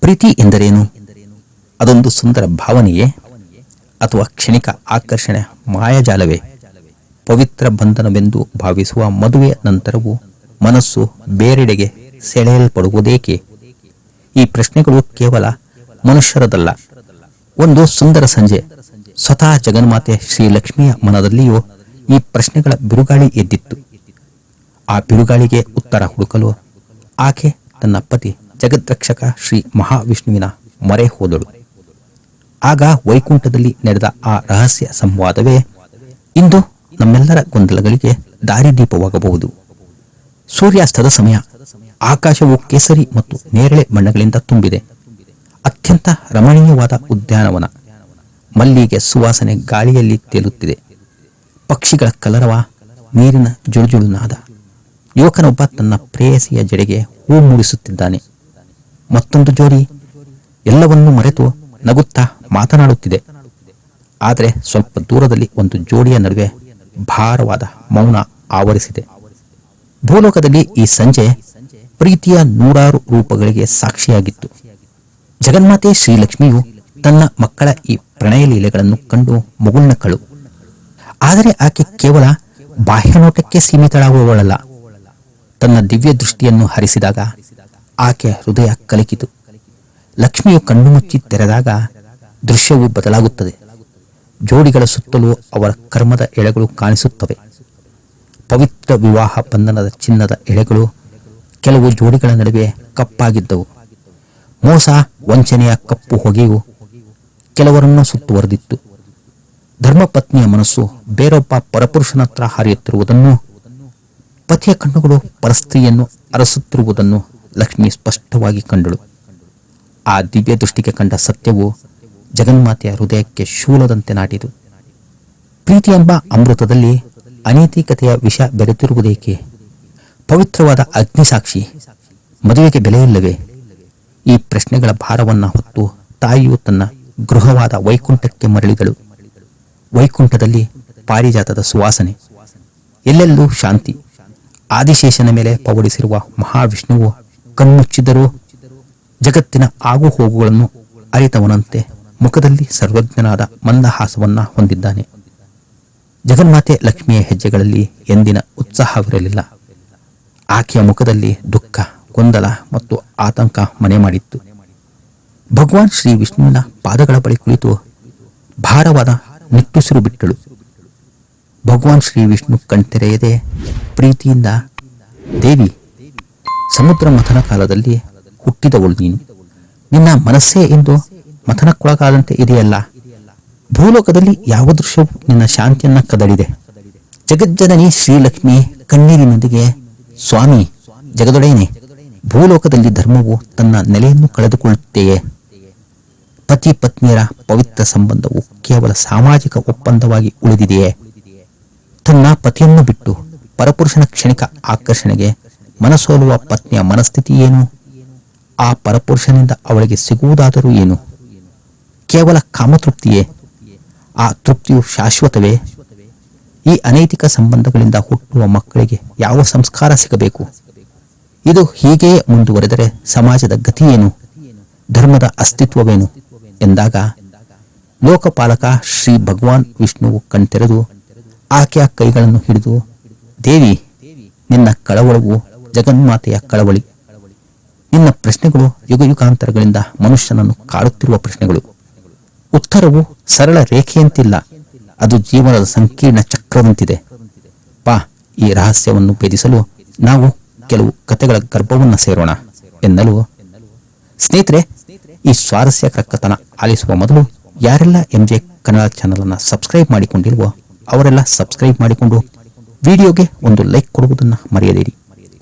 ಪ್ರೀತಿ ಎಂದರೇನು? ಅದೊಂದು ಸುಂದರ ಭಾವನೆಯೇ ಅಥವಾ ಕ್ಷಣಿಕ ಆಕರ್ಷಣೆ ಮಾಯಾಜಾಲವೇ? ಪವಿತ್ರ ಬಂಧನವೆಂದು ಭಾವಿಸುವ ಮದುವೆಯ ನಂತರವೂ ಮನಸ್ಸು ಬೇರೆಡೆಗೆ ಸೆಳೆಯಲ್ಪಡುವುದೇಕೆ? ಈ ಪ್ರಶ್ನೆಗಳು ಕೇವಲ ಮನುಷ್ಯರದಲ್ಲ. ಒಂದು ಸುಂದರ ಸಂಜೆ ಸ್ವತಃ ಜಗನ್ಮಾತೆ ಶ್ರೀಲಕ್ಷ್ಮಿಯ ಮನದಲ್ಲಿಯೂ ಈ ಪ್ರಶ್ನೆಗಳ ಬಿರುಗಾಳಿ ಎದ್ದಿತ್ತು. ಆ ಬಿರುಗಾಳಿಗೆ ಉತ್ತರ ಹುಡುಕಲು ಆಕೆ ತನ್ನ ಪತಿ ಜಗದ್ರಕ್ಷಕ ಶ್ರೀ ಮಹಾವಿಷ್ಣುವಿನ ಮೊರೆ ಹೋದಳು. ಆಗ ವೈಕುಂಠದಲ್ಲಿ ನಡೆದ ಆ ರಹಸ್ಯ ಸಂವಾದವೇ ಇಂದು ನಮ್ಮೆಲ್ಲರ ಗೊಂದಲಗಳಿಗೆ ದಾರಿದೀಪವಾಗಬಹುದು. ಸೂರ್ಯಾಸ್ತದ ಸಮಯ. ಆಕಾಶವು ಕೇಸರಿ ಮತ್ತು ನೇರಳೆ ಬಣ್ಣಗಳಿಂದ ತುಂಬಿದೆ. ಅತ್ಯಂತ ರಮಣೀಯವಾದ ಉದ್ಯಾನವನ. ಮಲ್ಲಿಗೆ ಸುವಾಸನೆ ಗಾಳಿಯಲ್ಲಿ ತೇಲುತ್ತಿದೆ. ಪಕ್ಷಿಗಳ ಕಲರವ, ನೀರಿನ ಜುಳುಜುಳು ನಾದ. ಯುವಕನೊಬ್ಬ ತನ್ನ ಪ್ರೇಯಸಿಯ ಜಡೆಗೆ ಹೂ ಮೂಡಿಸುತ್ತಿದ್ದಾನೆ. ಮತ್ತೊಂದು ಜೋಡಿ ಎಲ್ಲವನ್ನೂ ಮರೆತು ನಗುತ್ತಾ ಮಾತನಾಡುತ್ತಿದೆ. ಆದರೆ ಸ್ವಲ್ಪ ದೂರದಲ್ಲಿ ಒಂದು ಜೋಡಿಯ ನಡುವೆ ಭಾರವಾದ ಮೌನ ಆವರಿಸಿದೆ. ಭೂಲೋಕದಲ್ಲಿ ಈ ಸಂಜೆ ಪ್ರೀತಿಯ ನೂರಾರು ರೂಪಗಳಿಗೆ ಸಾಕ್ಷಿಯಾಗಿತ್ತು. ಜಗನ್ಮಾತೆ ಶ್ರೀಲಕ್ಷ್ಮಿಯು ತನ್ನ ಮಕ್ಕಳ ಈ ಪ್ರಣಯ ಲೀಲೆಗಳನ್ನು ಕಂಡು ಮುಗುಳ್ನಕ್ಕಳು. ಆದರೆ ಆಕೆ ಕೇವಲ ಬಾಹ್ಯನೋಟಕ್ಕೆ ಸೀಮಿತಳಾಗುವವಳಲ್ಲ. ತನ್ನ ದಿವ್ಯ ದೃಷ್ಟಿಯನ್ನು ಹರಿಸಿದಾಗ ಆಕೆ ಹೃದಯ ಕಲಕಿತು. ಲಕ್ಷ್ಮಿಯು ಕಣ್ಣು ಮುಚ್ಚಿ ತೆರೆದಾಗ ದೃಶ್ಯವು ಬದಲಾಗುತ್ತದೆ. ಜೋಡಿಗಳ ಸುತ್ತಲೂ ಅವರ ಕರ್ಮದ ಎಳೆಗಳು ಕಾಣಿಸುತ್ತವೆ. ಪವಿತ್ರ ವಿವಾಹ ಬಂಧನದ ಚಿನ್ನದ ಎಳೆಗಳು ಕೆಲವು ಜೋಡಿಗಳ ನಡುವೆ ಕಪ್ಪಾಗಿದ್ದವು. ಮೋಸ ವಂಚನೆಯ ಕಪ್ಪು ಹೊಗೆಯು ಕೆಲವರನ್ನು ಸುತ್ತುವರೆದಿತ್ತು. ಧರ್ಮಪತ್ನಿಯ ಮನಸ್ಸು ಬೇರೊಬ್ಬ ಪರಪುರುಷನತ್ರ ಹರಿಯುತ್ತಿರುವುದನ್ನು, ಪತಿಯ ಕಣ್ಣುಗಳು ಪರಸ್ತ್ರೀಯನ್ನು ಅರಸುತ್ತಿರುವುದನ್ನು ಲಕ್ಷ್ಮಿ ಸ್ಪಷ್ಟವಾಗಿ ಕಂಡಳು. ಆ ದಿವ್ಯ ದೃಷ್ಟಿಗೆ ಕಂಡ ಸತ್ಯವು ಜಗನ್ಮಾತೆಯ ಹೃದಯಕ್ಕೆ ಶೂಲದಂತೆ ನಾಟಿತು. ಪ್ರೀತಿ ಎಂಬ ಅಮೃತದಲ್ಲಿ ಅನೈತಿಕತೆಯ ವಿಷ ಬೆರೆತಿರುವುದೇಕೆ? ಪವಿತ್ರವಾದ ಅಗ್ನಿಸಾಕ್ಷಿ ಮದುವೆಗೆ ಬೆಲೆಯಿಲ್ಲವೇ? ಈ ಪ್ರಶ್ನೆಗಳ ಭಾರವನ್ನ ಹೊತ್ತು ತಾಯಿಯು ತನ್ನ ಗೃಹವಾದ ವೈಕುಂಠಕ್ಕೆ ಮರಳಿದಳು. ವೈಕುಂಠದಲ್ಲಿ ಪಾರಿಜಾತದ ಸುವಾಸನೆ, ಎಲ್ಲೆಲ್ಲೂ ಶಾಂತಿ. ಆದಿಶೇಷನ ಮೇಲೆ ಪವಡಿಸಿರುವ ಮಹಾವಿಷ್ಣುವು ಕಣ್ಮುಚ್ಚಿದರೂ ಜಗತ್ತಿನ ಆಗು ಹೋಗುಗಳನ್ನು ಅರಿತವನಂತೆ ಮುಖದಲ್ಲಿ ಸರ್ವಜ್ಞನಾದ ಮಂದಹಾಸವನ್ನ ಹೊಂದಿದ್ದಾನೆ. ಜಗನ್ಮಾತೆ ಲಕ್ಷ್ಮಿಯ ಹೆಜ್ಜೆಗಳಲ್ಲಿ ಎಂದಿನ ಉತ್ಸಾಹವಿರಲಿಲ್ಲ. ಆಕೆಯ ಮುಖದಲ್ಲಿ ದುಃಖ, ಗೊಂದಲ ಮತ್ತು ಆತಂಕ ಮನೆ ಮಾಡಿತ್ತು. ಭಗವಾನ್ ಶ್ರೀ ವಿಷ್ಣುವಿನ ಪಾದಗಳ ಬಳಿ ಕುಳಿತು ಭಾರವಾದ ನಿಟ್ಟುಸಿರು ಬಿಟ್ಟಳು. ಭಗವಾನ್ ಶ್ರೀ ವಿಷ್ಣು ಕಣ್ತೆರೆಯದೆ ಪ್ರೀತಿಯಿಂದ, ದೇವಿ, ಸಮುದ್ರ ಮಥನ ಕಾಲದಲ್ಲಿ ಹುಟ್ಟಿದವಳು ನೀನು. ನಿನ್ನ ಮನಸ್ಸೇ ಇಂದು ಮಥನಕ್ಕೊಳಗಾದಂತೆ ಇದೆಯಲ್ಲ. ಭೂಲೋಕದಲ್ಲಿ ಯಾವ ದೃಶ್ಯವು ನಿನ್ನ ಶಾಂತಿಯನ್ನ ಕದಡಿದೆ? ಜಗಜ್ಜನನಿ ಶ್ರೀಲಕ್ಷ್ಮಿ ಕಣ್ಣೀರಿನೊಂದಿಗೆ, ಸ್ವಾಮಿ ಜಗದೊಡೆಯನೆ, ಭೂಲೋಕದಲ್ಲಿ ಧರ್ಮವು ತನ್ನ ನೆಲೆಯನ್ನು ಕಳೆದುಕೊಳ್ಳುತ್ತೆಯೇ? ಪತಿ ಪತ್ನಿಯರ ಪವಿತ್ರ ಸಂಬಂಧವು ಕೇವಲ ಸಾಮಾಜಿಕ ಒಪ್ಪಂದವಾಗಿ ಉಳಿದಿದೆಯೇ? ತನ್ನ ಪತಿಯನ್ನು ಬಿಟ್ಟು ಪರಪುರುಷನ ಕ್ಷಣಿಕ ಆಕರ್ಷಣೆಗೆ ಮನಸೋಲುವ ಪತ್ನಿಯ ಮನಸ್ಥಿತಿ ಏನು? ಆ ಪರಪುರುಷನಿಂದ ಅವಳಿಗೆ ಸಿಗುವುದಾದರೂ ಏನು? ಕೇವಲ ಕಾಮತೃಪ್ತಿಯೇ? ಆ ತೃಪ್ತಿಯು ಶಾಶ್ವತವೇ? ಈ ಅನೈತಿಕ ಸಂಬಂಧಗಳಿಂದ ಹುಟ್ಟುವ ಮಕ್ಕಳಿಗೆ ಯಾವ ಸಂಸ್ಕಾರ ಸಿಗಬೇಕು? ಇದು ಹೀಗೆಯೇ ಮುಂದುವರೆದರೆ ಸಮಾಜದ ಗತಿಯೇನು? ಧರ್ಮದ ಅಸ್ತಿತ್ವವೇನು ಎಂದಾಗ ಲೋಕಪಾಲಕ ಶ್ರೀ ಭಗವಾನ್ ವಿಷ್ಣುವು ಕಣ್ತೆರೆದು ಆಕೆಯ ಕೈಗಳನ್ನು ಹಿಡಿದು, ದೇವಿ, ನಿನ್ನ ಕಳವಳವು ಜಗನ್ಮಾತೆಯ ಕಳವಳಿ. ನಿನ್ನ ಪ್ರಶ್ನೆಗಳು ಯುಗಯುಗಾಂತರಗಳಿಂದ ಮನುಷ್ಯನನ್ನು ಕಾಡುತ್ತಿರುವ ಪ್ರಶ್ನೆಗಳು. ಉತ್ತರವು ಸರಳ ರೇಖೆಯಂತಿಲ್ಲ, ಅದು ಜೀವನದ ಸಂಕೀರ್ಣ ಚಕ್ರದಂತಿದೆ. ಪಾ, ಈ ರಹಸ್ಯವನ್ನು ಭೇದಿಸಲು ನಾವು ಕೆಲವು ಕಥೆಗಳ ಗರ್ಭವನ್ನು ಸೇರೋಣ ಎನ್ನಲು, ಸ್ನೇಹಿತರೆ, ಈ ಸ್ವಾರಸ್ಯಕರ ಕಥನ ಆಲಿಸುವ ಮೊದಲು ಯಾರೆಲ್ಲ MJ ಕನ್ನಡ ಚಾನಲ್ ಅನ್ನು ಸಬ್ಸ್ಕ್ರೈಬ್ ಮಾಡಿಕೊಂಡಿಲ್ವೋ ಅವರೆಲ್ಲ ಸಬ್ಸ್ಕ್ರೈಬ್ ಮಾಡಿಕೊಂಡು ವಿಡಿಯೋಗೆ ಒಂದು ಲೈಕ್ ಕೊಡುವುದನ್ನು ಮರೆಯದಿರಿ.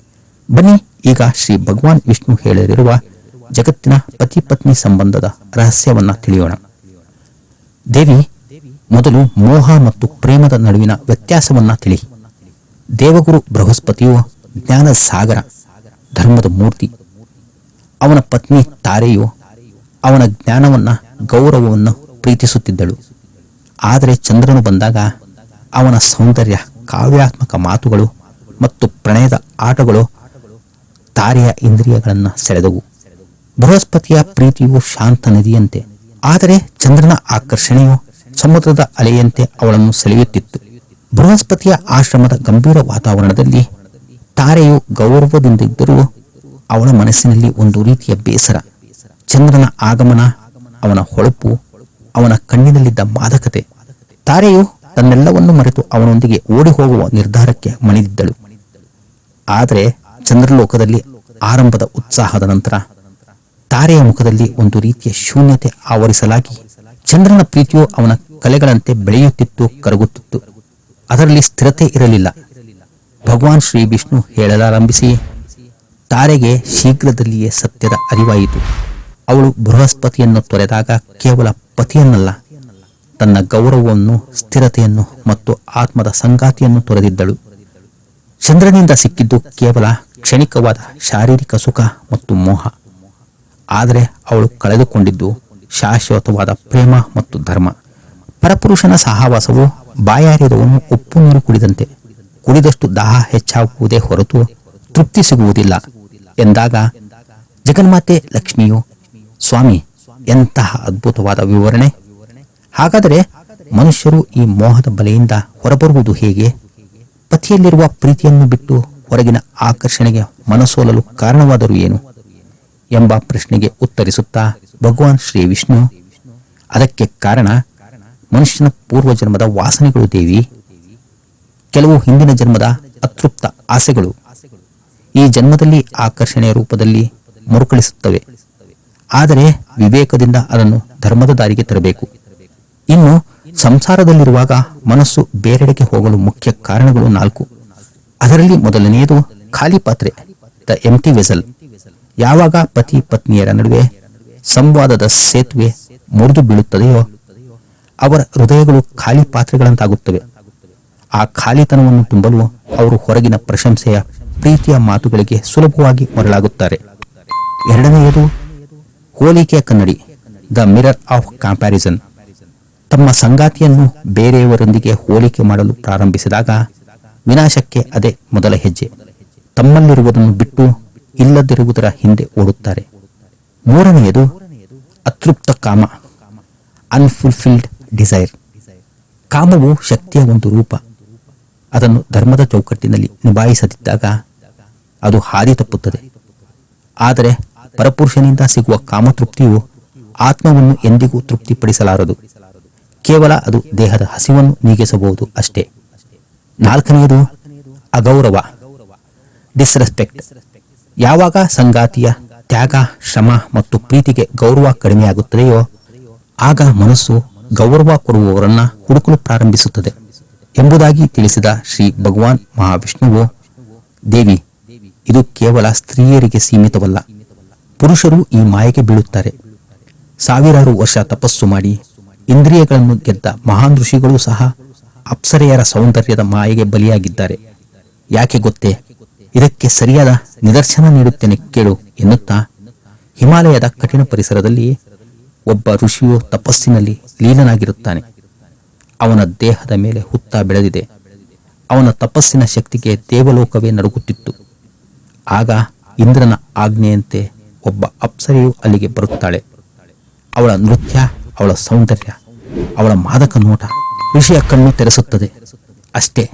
ಬನ್ನಿ ಈಗ ಶ್ರೀ ಭಗವಾನ್ ವಿಷ್ಣು ಹೇಳಲಿರುವ ಜಗತ್ತಿನ ಪತಿ ಪತ್ನಿ ಸಂಬಂಧದ ರಹಸ್ಯವನ್ನ ತಿಳಿಯೋಣ. ದೇವಿ, ಮೊದಲು ಮೋಹ ಮತ್ತು ಪ್ರೇಮದ ನಡುವಿನ ವ್ಯತ್ಯಾಸವನ್ನ ತಿಳಿ. ದೇವಗುರು ಬೃಹಸ್ಪತಿಯು ಜ್ಞಾನ ಸಾಗರ, ಧರ್ಮದ ಮೂರ್ತಿ. ಅವನ ಪತ್ನಿ ತಾರೆಯು ಅವನ ಜ್ಞಾನವನ್ನ, ಗೌರವವನ್ನು ಪ್ರೀತಿಸುತ್ತಿದ್ದಳು. ಆದರೆ ಚಂದ್ರನು ಬಂದಾಗ ಅವನ ಸೌಂದರ್ಯ, ಕಾವ್ಯಾತ್ಮಕ ಮಾತುಗಳು ಮತ್ತು ಪ್ರಣಯದ ಆಟಗಳು ತಾರೆಯ ಇಂದ್ರಿಯಗಳನ್ನು ಸೆಳೆದವು. ಬೃಹಸ್ಪತಿಯ ಪ್ರೀತಿಯು ಶಾಂತ ನದಿಯಂತೆ, ಆದರೆ ಚಂದ್ರನ ಆಕರ್ಷಣೆಯು ಸಮುದ್ರದ ಅಲೆಯಂತೆ ಅವಳನ್ನು ಸೆಳೆಯುತ್ತಿತ್ತು. ಬೃಹಸ್ಪತಿಯ ಆಶ್ರಮದ ಗಂಭೀರ ವಾತಾವರಣದಲ್ಲಿ ತಾರೆಯು ಗೌರವದಿಂದಿದ್ದರೂ ಅವಳ ಮನಸ್ಸಿನಲ್ಲಿ ಒಂದು ರೀತಿಯ ಬೇಸರ. ಚಂದ್ರನ ಆಗಮನ, ಅವನ ಹೊಳಪು, ಅವನ ಕಣ್ಣಿನಲ್ಲಿದ್ದ ಮಾದಕತೆ. ತಾರೆಯು ತನ್ನೆಲ್ಲವನ್ನು ಮರೆತು ಅವನೊಂದಿಗೆ ಓಡಿ ಹೋಗುವ ನಿರ್ಧಾರಕ್ಕೆ ಮಣಿದಿದ್ದಳು. ಆದರೆ ಚಂದ್ರಲೋಕದಲ್ಲಿ ಆರಂಭದ ಉತ್ಸಾಹದ ನಂತರ ತಾರೆಯ ಮುಖದಲ್ಲಿ ಒಂದು ರೀತಿಯ ಶೂನ್ಯತೆ ಆವರಿಸಲಾಗಿ ಚಂದ್ರನ ಪ್ರೀತಿಯು ಅವನ ಕಲೆಗಳಂತೆ ಬೆಳೆಯುತ್ತಿತ್ತು, ಕರಗುತ್ತಿತ್ತು. ಅದರಲ್ಲಿ ಸ್ಥಿರತೆ ಇರಲಿಲ್ಲ. ಭಗವಾನ್ ಶ್ರೀ ವಿಷ್ಣು ಹೇಳಲಾರಂಭಿಸಿ ತಾರೆಗೆ ಶೀಘ್ರದಲ್ಲಿಯೇ ಸತ್ಯದ ಅರಿವಾಯಿತು. ಅವಳು ಬೃಹಸ್ಪತಿಯನ್ನು ತೊರೆದಾಗ ಕೇವಲ ಪತಿಯನ್ನಲ್ಲ, ತನ್ನ ಗೌರವವನ್ನು, ಸ್ಥಿರತೆಯನ್ನು ಮತ್ತು ಆತ್ಮದ ಸಂಗಾತಿಯನ್ನು ತೊರೆದಿದ್ದಳು. ಚಂದ್ರನಿಂದ ಸಿಕ್ಕಿದ್ದು ಕೇವಲ ಕ್ಷಣಿಕವಾದ ಶಾರೀರಿಕ ಸುಖ ಮತ್ತು ಮೋಹ. ಆದರೆ ಅವಳು ಕಳೆದುಕೊಂಡಿದ್ದು ಶಾಶ್ವತವಾದ ಪ್ರೇಮ ಮತ್ತು ಧರ್ಮ. ಪರಪುರುಷನ ಸಹವಾಸವು ಬಾಯಾರಿದವನು ಉಪ್ಪು ನೀರು ಕುಡಿದಂತೆ, ಕುಡಿದಷ್ಟು ದಾಹ ಹೆಚ್ಚಾಗುವುದೇ ಹೊರತು ತೃಪ್ತಿ ಸಿಗುವುದಿಲ್ಲ ಎಂದಾಗ ಜಗನ್ಮಾತೆ ಲಕ್ಷ್ಮಿಯು, ಸ್ವಾಮಿ, ಎಂತಹ ಅದ್ಭುತವಾದ ವಿವರಣೆ! ಹಾಗಾದರೆ ಮನುಷ್ಯರು ಈ ಮೋಹದ ಬಲೆಯಿಂದ ಹೊರಬರುವುದು ಹೇಗೆ? ಪತಿಯಲ್ಲಿರುವ ಪ್ರೀತಿಯನ್ನು ಬಿಟ್ಟು ಹೊರಗಿನ ಆಕರ್ಷಣೆಗೆ ಮನಸೋಲಲು ಕಾರಣವಾದರೂ ಏನು ಎಂಬ ಪ್ರಶ್ನೆಗೆ ಉತ್ತರಿಸುತ್ತಾ ಭಗವಾನ್ ಶ್ರೀ ವಿಷ್ಣು, ಅದಕ್ಕೆ ಕಾರಣ ಮನುಷ್ಯನ ಪೂರ್ವಜನ್ಮದ ವಾಸನೆಗಳು ದೇವಿ. ಕೆಲವು ಹಿಂದಿನ ಜನ್ಮದ ಅತೃಪ್ತ ಆಸೆಗಳು ಈ ಜನ್ಮದಲ್ಲಿ ಆಕರ್ಷಣೆಯ ರೂಪದಲ್ಲಿ ಮರುಕಳಿಸುತ್ತವೆ. ಆದರೆ ವಿವೇಕದಿಂದ ಅದನ್ನು ಧರ್ಮದ ದಾರಿಗೆ ತರಬೇಕು. ಇನ್ನು ಸಂಸಾರದಲ್ಲಿರುವಾಗ ಮನಸ್ಸು ಬೇರೆಡೆಗೆ ಹೋಗಲು ಮುಖ್ಯ ಕಾರಣಗಳು 4. ಅದರಲ್ಲಿ ಮೊದಲನೆಯದು ಖಾಲಿ ಪಾತ್ರೆ, ದ ಎಂಟಿ ವೆಸಲ್. ಯಾವಾಗ ಪತಿ ಪತ್ನಿಯರ ನಡುವೆ ಸಂವಾದದ ಸೇತುವೆ ಮುರಿದು ಬೀಳುತ್ತದೆಯೋ ಅವರ ಹೃದಯಗಳು ಖಾಲಿ ಪಾತ್ರೆಗಳಂತಾಗುತ್ತವೆ. ಆ ಖಾಲಿತನವನ್ನು ತುಂಬಲು ಅವರು ಹೊರಗಿನ ಪ್ರಶಂಸೆಯ, ಪ್ರೀತಿಯ ಮಾತುಗಳಿಗೆ ಸುಲಭವಾಗಿ ಮರಳಾಗುತ್ತಾರೆ. ಎರಡನೆಯದು ಹೋಲಿಕೆಯ ಕನ್ನಡಿ, ದ ಮಿರರ್ ಆಫ್ ಕಂಪ್ಯಾರಿಸನ್. ತಮ್ಮ ಸಂಗಾತಿಯನ್ನು ಬೇರೆಯವರೊಂದಿಗೆ ಹೋಲಿಕೆ ಮಾಡಲು ಪ್ರಾರಂಭಿಸಿದಾಗ ವಿನಾಶಕ್ಕೆ ಅದೇ ಮೊದಲ ಹೆಜ್ಜೆ. ತಮ್ಮಲ್ಲಿರುವುದನ್ನು ಬಿಟ್ಟು ಇಲ್ಲದಿರುವುದರ ಹಿಂದೆ ಓಡುತ್ತಾರೆ. ಮೂರನೆಯದು ಅತೃಪ್ತ ಕಾಮ, ಅನ್ಫುಲ್ಫಿಲ್ಡ್ ಡಿಸೈರ್. ಕಾಮವು ಶಕ್ತಿಯ ಒಂದು ರೂಪ. ಅದನ್ನು ಧರ್ಮದ ಚೌಕಟ್ಟಿನಲ್ಲಿ ನಿಭಾಯಿಸದಿದ್ದಾಗ ಅದು ಹಾದಿ ತಪ್ಪುತ್ತದೆ. ಆದರೆ ಪರಪುರುಷನಿಂದ ಸಿಗುವ ಕಾಮತೃಪ್ತಿಯು ಆತ್ಮವನ್ನು ಎಂದಿಗೂ ತೃಪ್ತಿಪಡಿಸಲಾರದು. ಕೇವಲ ಅದು ದೇಹದ ಹಸಿವನ್ನು ನೀಗಿಸಬಹುದು ಅಷ್ಟೇ. ನಾಲ್ಕನೆಯದು ಅಗೌರವ, ಡಿಸ್ರೆಸ್ಪೆಕ್ಟ್. ಯಾವಾಗ ಸಂಗಾತಿಯ ತ್ಯಾಗ, ಶ್ರಮ ಮತ್ತು ಪ್ರೀತಿಗೆ ಗೌರವ ಕಡಿಮೆಯಾಗುತ್ತದೆಯೋ ಆಗ ಮನಸ್ಸು ಗೌರವ ಕೊಡುವವರನ್ನ ಹುಡುಕಲು ಪ್ರಾರಂಭಿಸುತ್ತದೆ ಎಂಬುದಾಗಿ ತಿಳಿಸಿದ ಶ್ರೀ ಭಗವಾನ್ ಮಹಾವಿಷ್ಣುವು, ದೇವಿ, ಇದು ಕೇವಲ ಸ್ತ್ರೀಯರಿಗೆ ಸೀಮಿತವಲ್ಲ. ಪುರುಷರು ಈ ಮಾಯೆಗೆ ಬೀಳುತ್ತಾರೆ. ಸಾವಿರಾರು ವರ್ಷ ತಪಸ್ಸು ಮಾಡಿ ಇಂದ್ರಿಯಗಳನ್ನು ಗೆದ್ದ ಮಹಾನ್ ಋಷಿಗಳು ಸಹ ಅಪ್ಸರೆಯರ ಸೌಂದರ್ಯದ ಮಾಯೆಗೆ ಬಲಿಯಾಗಿದ್ದಾರೆ. ಯಾಕೆ ಗೊತ್ತೇ? ಇದಕ್ಕೆ ಸರಿಯಾದ ನಿದರ್ಶನ ನೀಡುತ್ತೇನೆ ಕೇಳು ಎನ್ನುತ್ತಾ ಹಿಮಾಲಯದ ಕಠಿಣ ಪರಿಸರದಲ್ಲಿ ಒಬ್ಬ ಋಷಿಯು ತಪಸ್ಸಿನಲ್ಲಿ ಲೀನನಾಗಿರುತ್ತಾನೆ. ಅವನ ದೇಹದ ಮೇಲೆ ಹುತ್ತ ಬೆಳೆದಿದೆ. ಅವನ ತಪಸ್ಸಿನ ಶಕ್ತಿಗೆ ದೇವಲೋಕವೇ ನಡುಗುತ್ತಿತ್ತು. ಆಗ ಇಂದ್ರನ ಆಜ್ಞೆಯಂತೆ ಒಬ್ಬ ಅಪ್ಸರೆಯು ಅಲ್ಲಿಗೆ ಬರುತ್ತಾಳೆ. ಅವಳ ನೃತ್ಯ, ಅವಳ ಸೌಂದರ್ಯ, ಅವಳ ಮಾದಕ ನೋಟ ಋಷಿಯ ಕಣ್ಣು ತೆರೆಸುತ್ತದೆ. ಅಷ್ಟೇ,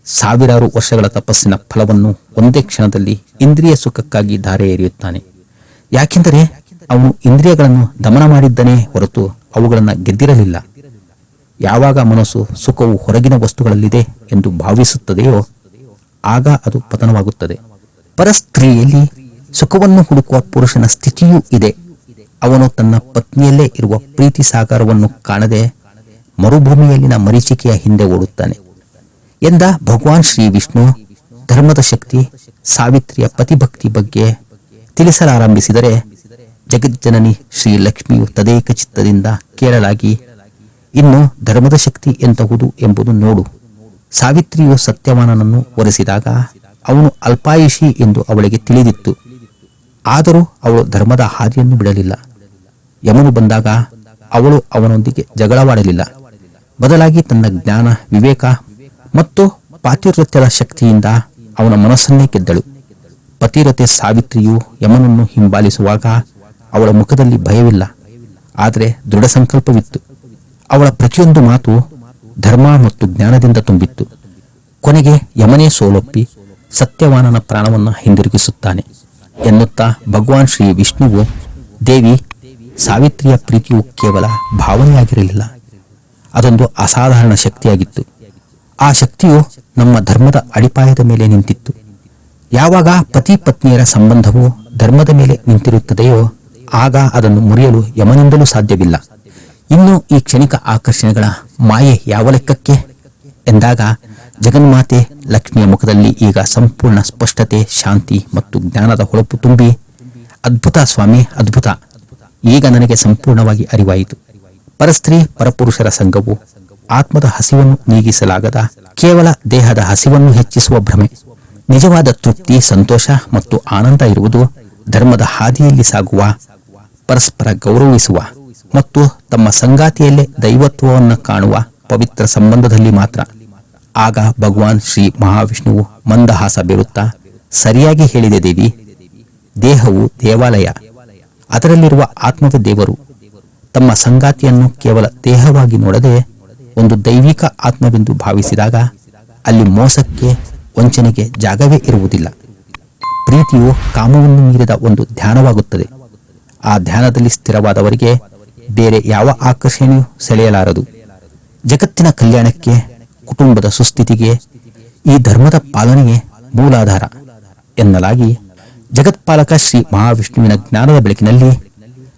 ಸಾವಿರಾರು ವರ್ಷಗಳ ತಪಸ್ಸಿನ ಫಲವನ್ನು ಒಂದೇ ಕ್ಷಣದಲ್ಲಿ ಇಂದ್ರಿಯ ಸುಖಕ್ಕಾಗಿ ಧಾರೆ ಎರೆಯುತ್ತಾನೆ. ಯಾಕೆಂದರೆ ಅವನು ಇಂದ್ರಿಯಗಳನ್ನು ದಮನ ಮಾಡಿದ್ದನೇ ಹೊರತು ಅವುಗಳನ್ನು ಗೆದ್ದಿರಲಿಲ್ಲ. ಯಾವಾಗ ಮನಸ್ಸು ಸುಖವು ಹೊರಗಿನ ವಸ್ತುಗಳಲ್ಲಿದೆ ಎಂದು ಭಾವಿಸುತ್ತದೆಯೋ ಆಗ ಅದು ಪತನವಾಗುತ್ತದೆ. ಪರಸ್ತ್ರೀಯಲ್ಲಿ ಸುಖವನ್ನು ಹುಡುಕುವ ಪುರುಷನ ಸ್ಥಿತಿಯೂ ಇದೆ. ಅವನು ತನ್ನ ಪತ್ನಿಯಲ್ಲೇ ಇರುವ ಪ್ರೀತಿ ಸಾಗರವನ್ನು ಕಾಣದೆ ಮರುಭೂಮಿಯಲ್ಲಿನ ಮರೀಚಿಕೆಯ ಹಿಂದೆ ಓಡುತ್ತಾನೆ ಎಂದ ಭಗವಾನ್ ಶ್ರೀ ವಿಷ್ಣು ಧರ್ಮದ ಶಕ್ತಿ ಸಾವಿತ್ರಿಯ ಪತಿಭಕ್ತಿ ಬಗ್ಗೆ ತಿಳಿಸಲಾರಂಭಿಸಿದರೆ ಜಗಜ್ಜನನಿ ಶ್ರೀ ಲಕ್ಷ್ಮಿಯು ತದೇಕ ಚಿತ್ತದಿಂದ ಕೇಳಲಾಗಿ, ಇನ್ನು ಧರ್ಮದ ಶಕ್ತಿ ಎಂತಹುದು ಎಂಬುದು ನೋಡು. ಸಾವಿತ್ರಿಯು ಸತ್ಯವಾನನನ್ನು ಒರೆಸಿದಾಗ ಅವನು ಅಲ್ಪಾಯುಷಿ ಎಂದು ಅವಳಿಗೆ ತಿಳಿದಿತ್ತು. ಆದರೂ ಅವಳು ಧರ್ಮದ ಹಾದಿಯನ್ನು ಬಿಡಲಿಲ್ಲ. ಯಮನು ಬಂದಾಗ ಅವಳು ಅವನೊಂದಿಗೆ ಜಗಳವಾಡಲಿಲ್ಲ. ಬದಲಾಗಿ ತನ್ನ ಜ್ಞಾನ, ವಿವೇಕ ಮತ್ತು ಪಾತಿವ್ರತ್ಯದ ಶಕ್ತಿಯಿಂದ ಅವನ ಮನಸ್ಸನ್ನೇ ಗೆದ್ದಳು. ಪತಿರತೆ ಸಾವಿತ್ರಿಯು ಯಮನನ್ನು ಹಿಂಬಾಲಿಸುವಾಗ ಅವಳ ಮುಖದಲ್ಲಿ ಭಯವಿಲ್ಲ, ಆದರೆ ದೃಢ ಸಂಕಲ್ಪವಿತ್ತು. ಅವಳ ಪ್ರತಿಯೊಂದು ಮಾತು ಧರ್ಮ ಮತ್ತು ಜ್ಞಾನದಿಂದ ತುಂಬಿತ್ತು. ಕೊನೆಗೆ ಯಮನೇ ಸೋಲೊಪ್ಪಿ ಸತ್ಯವಾನನ ಪ್ರಾಣವನ್ನು ಹಿಂದಿರುಗಿಸುತ್ತಾನೆ ಎನ್ನುತ್ತಾ ಭಗವಾನ್ ಶ್ರೀ ವಿಷ್ಣುವು ದೇವಿ ಸಾವಿತ್ರಿಯ ಪ್ರೀತಿಯು ಕೇವಲ ಭಾವನೆಯಾಗಿರಲಿಲ್ಲ, ಅದೊಂದು ಅಸಾಧಾರಣ ಶಕ್ತಿಯಾಗಿತ್ತು. ಆ ಶಕ್ತಿಯು ನಮ್ಮ ಧರ್ಮದ ಅಡಿಪಾಯದ ಮೇಲೆ ನಿಂತಿತ್ತು. ಯಾವಾಗ ಪತಿ ಪತ್ನಿಯರ ಸಂಬಂಧವು ಧರ್ಮದ ಮೇಲೆ ನಿಂತಿರುತ್ತದೆಯೋ ಆಗ ಅದನ್ನು ಮುರಿಯಲು ಯಮನಿಂದಲೂ ಸಾಧ್ಯವಿಲ್ಲ. ಇನ್ನು ಈ ಕ್ಷಣಿಕ ಆಕರ್ಷಣೆಗಳ ಮಾಯೆ ಯಾವ ಲೆಕ್ಕಕ್ಕೆ ಎಂದಾಗ ಜಗನ್ಮಾತೆ ಲಕ್ಷ್ಮಿಯ ಮುಖದಲ್ಲಿ ಈಗ ಸಂಪೂರ್ಣ ಸ್ಪಷ್ಟತೆ, ಶಾಂತಿ ಮತ್ತು ಜ್ಞಾನದ ಹೊಳಪು ತುಂಬಿ, ಅದ್ಭುತ ಸ್ವಾಮಿ, ಅದ್ಭುತ, ಈಗ ನನಗೆ ಸಂಪೂರ್ಣವಾಗಿ ಅರಿವಾಯಿತು. ಪರಸ್ತ್ರೀ ಪರಪುರುಷರ ಸಂಘವು ಆತ್ಮದ ಹಸಿವನ್ನು ನೀಗಿಸಲಾಗದ, ಕೇವಲ ದೇಹದ ಹಸಿವನ್ನು ಹೆಚ್ಚಿಸುವ ಭ್ರಮೆ. ನಿಜವಾದ ತೃಪ್ತಿ, ಸಂತೋಷ ಮತ್ತು ಆನಂದ ಇರುವುದು ಧರ್ಮದ ಹಾದಿಯಲ್ಲಿ ಸಾಗುವ, ಪರಸ್ಪರ ಗೌರವಿಸುವ ಮತ್ತು ತಮ್ಮ ಸಂಗಾತಿಯಲ್ಲೇ ದೈವತ್ವವನ್ನು ಕಾಣುವ ಪವಿತ್ರ ಸಂಬಂಧದಲ್ಲಿ ಮಾತ್ರ. ಆಗ ಭಗವಾನ್ ಶ್ರೀ ಮಹಾವಿಷ್ಣುವು ಮಂದಹಾಸ ಬೀರುತ್ತಾ, ಸರಿಯಾಗಿ ಹೇಳಿದೆ ದೇವಿ, ದೇಹವು ದೇವಾಲಯ, ಅದರಲ್ಲಿರುವ ಆತ್ಮವೇ ದೇವರು. ತಮ್ಮ ಸಂಗಾತಿಯನ್ನು ಕೇವಲ ದೇಹವಾಗಿ ನೋಡದೆ ಒಂದು ದೈವಿಕ ಆತ್ಮವೆಂದು ಭಾವಿಸಿದಾಗ ಅಲ್ಲಿ ಮೋಸಕ್ಕೆ, ವಂಚನೆಗೆ ಜಾಗವೇ ಇರುವುದಿಲ್ಲ. ಪ್ರೀತಿಯು ಕಾಮವನ್ನು ಮೀರಿದ ಒಂದು ಧ್ಯಾನವಾಗುತ್ತದೆ. ಆ ಧ್ಯಾನದಲ್ಲಿ ಸ್ಥಿರವಾದವರಿಗೆ ಬೇರೆ ಯಾವ ಆಕರ್ಷಣೆಯೂ ಸೆಳೆಯಲಾರದು. ಜಗತ್ತಿನ ಕಲ್ಯಾಣಕ್ಕೆ, ಕುಟುಂಬದ ಸುಸ್ಥಿತಿಗೆ ಈ ಧರ್ಮದ ಪಾಲನೆಯೇ ಮೂಲಾಧಾರ ಎನ್ನಲಾಗಿ, ಜಗತ್ಪಾಲಕ ಶ್ರೀ ಮಹಾವಿಷ್ಣುವಿನ ಜ್ಞಾನದ ಬೆಳಕಿನಲ್ಲಿ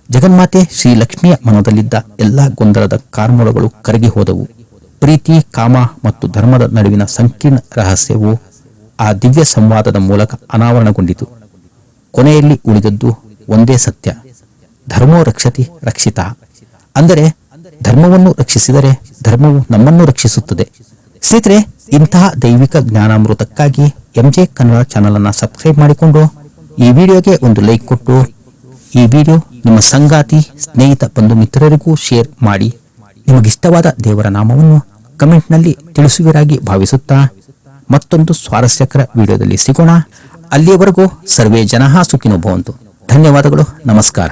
ಜಗನ್ಮಾತೆ ಶ್ರೀ ಲಕ್ಷ್ಮಿಯ ಮನದಲ್ಲಿದ್ದ ಎಲ್ಲ ಗೊಂದಲದ ಕಾರ್ಮೋಳಗಳು ಕರಗಿ ಹೋದವು. ಪ್ರೀತಿ, ಕಾಮ ಮತ್ತು ಧರ್ಮದ ನಡುವಿನ ಸಂಕೀರ್ಣ ರಹಸ್ಯವು ಆ ದಿವ್ಯ ಸಂವಾದದ ಮೂಲಕ ಅನಾವರಣಗೊಂಡಿತು. ಕೊನೆಯಲ್ಲಿ ಉಳಿದದ್ದು ಒಂದೇ ಸತ್ಯ: ಧರ್ಮೋ ರಕ್ಷತಿ ರಕ್ಷಿತ. ಅಂದರೆ ಧರ್ಮವನ್ನು ರಕ್ಷಿಸಿದರೆ ಧರ್ಮವು ನಮ್ಮನ್ನು ರಕ್ಷಿಸುತ್ತದೆ. ಸ್ನೇಹಿತರೆ, ಇಂತಹ ದೈವಿಕ ಜ್ಞಾನಾಮೃತಕ್ಕಾಗಿ MJ ಕನ್ನಡ ಚಾನಲ್ ಅನ್ನು ಸಬ್ಸ್ಕ್ರೈಬ್ ಮಾಡಿಕೊಂಡು ಈ ವಿಡಿಯೋಗೆ ಒಂದು ಲೈಕ್ ಕೊಟ್ಟು ಈ ವಿಡಿಯೋ ನಿಮ್ಮ ಸಂಗಾತಿ, ಸ್ನೇಹಿತ, ಬಂಧು ಮಿತ್ರರಿಗೂ ಶೇರ್ ಮಾಡಿ. ನಿಮಗಿಷ್ಟವಾದ ದೇವರ ನಾಮವನ್ನು ಕಮೆಂಟ್ನಲ್ಲಿ ತಿಳಿಸುವಿರಾಗಿ ಭಾವಿಸುತ್ತಾ ಮತ್ತೊಂದು ಸ್ವಾರಸ್ಯಕರ ವಿಡಿಯೋದಲ್ಲಿ ಸಿಗೋಣ. ಅಲ್ಲಿಯವರೆಗೂ ಸರ್ವೇ ಜನಃ ಸುಖಿನೋ ಭವಂತು. ಧನ್ಯವಾದಗಳು. ನಮಸ್ಕಾರ.